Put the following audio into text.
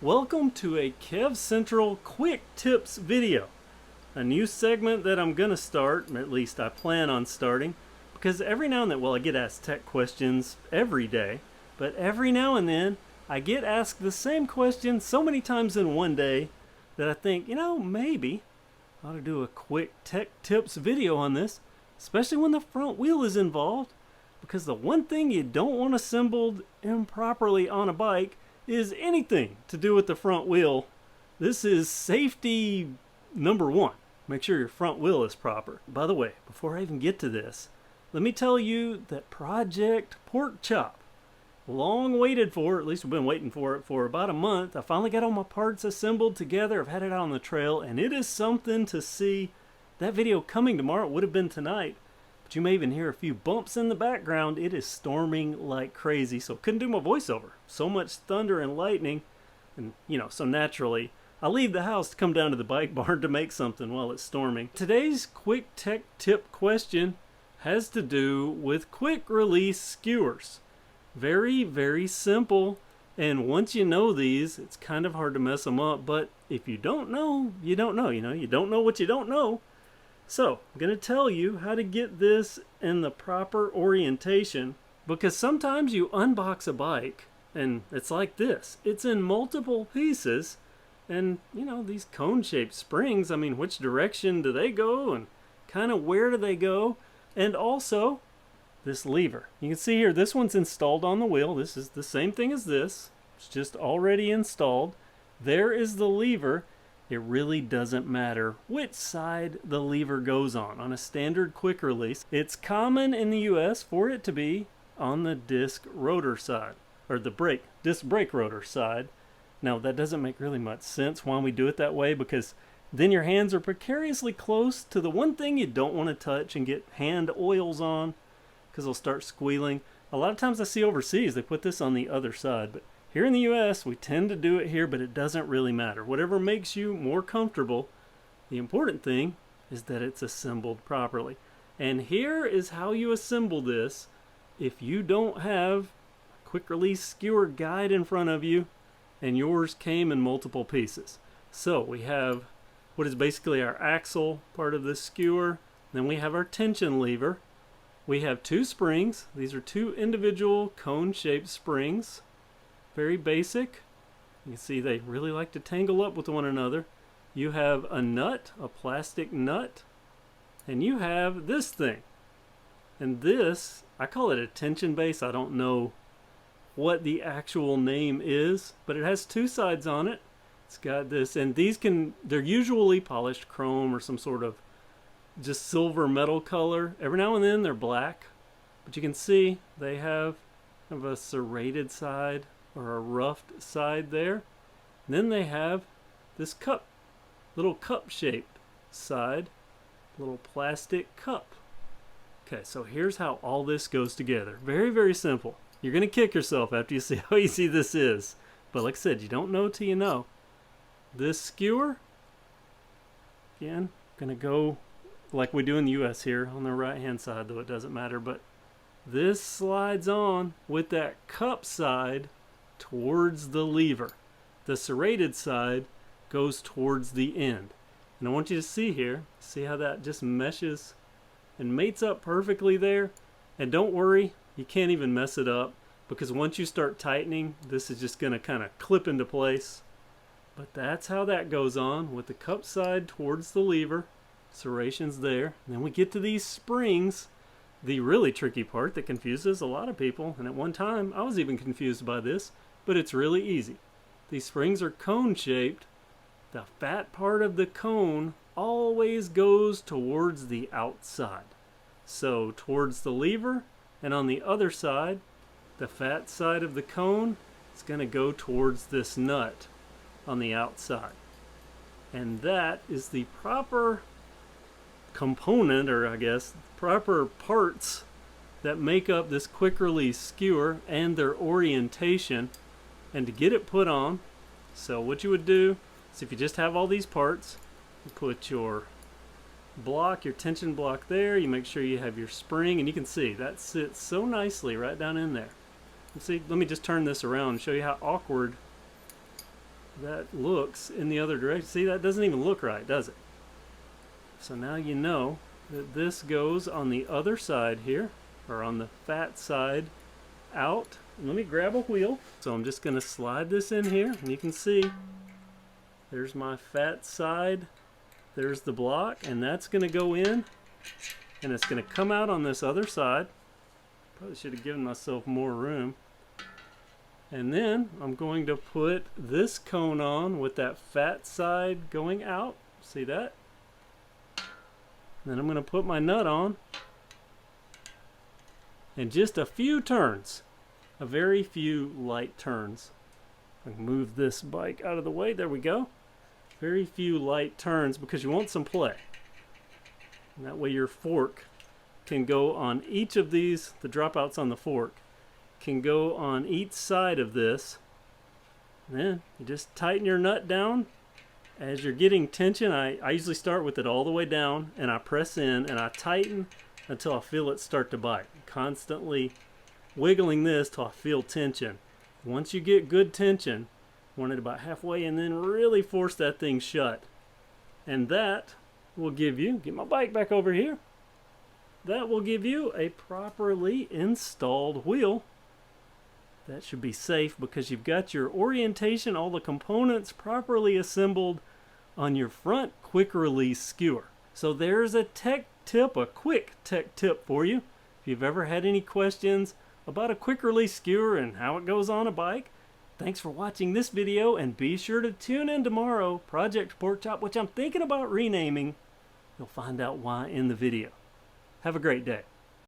Welcome to a KevCentral Quick Tips video. A new segment that I'm going to start, at least I plan on starting, because every now and then, well, I get asked tech questions every day, but every now and then I get asked the same question so many times in one day that I think, maybe I ought to do a quick tech tips video on this, especially when the front wheel is involved, because the one thing you don't want assembled improperly on a bike is anything to do with the front wheel. This is safety number one. Make sure your front wheel is proper. By the way, before I even get to this, let me tell you that Project Pork Chop, long waited for, at least we've been waiting for it for about a month. I finally got all my parts assembled together. I've had it out on the trail, and it is something to see. That video coming tomorrow would have been tonight, but you may even hear a few bumps in the background. It is storming like crazy, so couldn't do my voiceover. So much thunder and lightning, and so naturally I leave the house to come down to the bike barn to make something while it's storming. Today's quick tech tip question has to do with quick release skewers. Very, very simple, and once you know these, it's kind of hard to mess them up, but if you don't know, you don't know. You don't know what you don't know. So I'm going to tell you how to get this in the proper orientation, because sometimes you unbox a bike and it's like this. It's in multiple pieces, and these cone-shaped springs, which direction do they go and kind of where do they go? And also this lever. You can see here, this one's installed on the wheel. This is the same thing as this. It's just already installed. There is the lever. It really doesn't matter which side the lever goes on. On a standard quick release, it's common in the US for it to be on the disc rotor side, or the disc brake rotor side. Now that doesn't make really much sense why we do it that way, because then your hands are precariously close to the one thing you don't want to touch and get hand oils on, because they'll start squealing. A lot of times I see overseas they put this on the other side, but here in the US, we tend to do it here, but it doesn't really matter. Whatever makes you more comfortable, the important thing is that it's assembled properly. And here is how you assemble this if you don't have a quick release skewer guide in front of you and yours came in multiple pieces. So we have what is basically our axle part of this skewer. Then we have our tension lever. We have two springs. These are two individual cone-shaped springs. Very basic. You can see they really like to tangle up with one another. You have a nut, a plastic nut, and you have this thing. And this, I call it a tension base. I don't know what the actual name is, but it has two sides on it. It's got this, and they're usually polished chrome or some sort of just silver metal color. Every now and then they're black, but you can see they have kind of a serrated side or a roughed side there. And then they have this little cup shaped side, little plastic cup. Okay, so here's how all this goes together. Very, very simple. You're going to kick yourself after you see how easy this is. But like I said, you don't know till you know. This skewer, again, going to go like we do in the US here on the right hand side, though it doesn't matter. But this slides on with that cup side towards the lever. The serrated side goes towards the end. And I want you to see here, see how that just meshes and mates up perfectly there. And don't worry, you can't even mess it up, because once you start tightening, this is just going to kind of clip into place. But that's how that goes on, with the cup side towards the lever, serrations there. And then we get to these springs, the really tricky part that confuses a lot of people. And at one time, I was even confused by this, but it's really easy. These springs are cone shaped. The fat part of the cone always goes towards the outside. So towards the lever, and on the other side, the fat side of the cone is going to go towards this nut on the outside. And that is the proper component, or I guess proper parts that make up this quick release skewer and their orientation. And to get it put on, so what you would do is, if you just have all these parts, you put your block, your tension block there, you make sure you have your spring, and you can see that sits so nicely right down in there. And see, let me just turn this around and show you how awkward that looks in the other direction. See, that doesn't even look right, does it? So now you know that this goes on the other side here, or on the fat side out. And let me grab a wheel. So I'm just going to slide this in here, and you can see there's my fat side. There's the block, and that's going to go in, and it's going to come out on this other side. Probably should have given myself more room. And then I'm going to put this cone on with that fat side going out. See that? Then I'm going to put my nut on. And just a few turns, a very few light turns. I can move this bike out of the way. There we go. Very few light turns because you want some play. And that way your fork can go on each of these, the dropouts on the fork, can go on each side of this. And then you just tighten your nut down. As you're getting tension, I usually start with it all the way down, and I press in and I tighten until I feel it start to bite. Constantly wiggling this till I feel tension. Once you get good tension, want it about halfway, and then really force that thing shut. And that will give you, get my bike back over here, that will give you a properly installed wheel. That should be safe because you've got your orientation, all the components properly assembled on your front quick release skewer. So there's a tech tip, a quick tech tip for you. If you've ever had any questions about a quick release skewer and how it goes on a bike, thanks for watching this video, and be sure to tune in tomorrow, Project Pork Chop, which I'm thinking about renaming. You'll find out why in the video. Have a great day.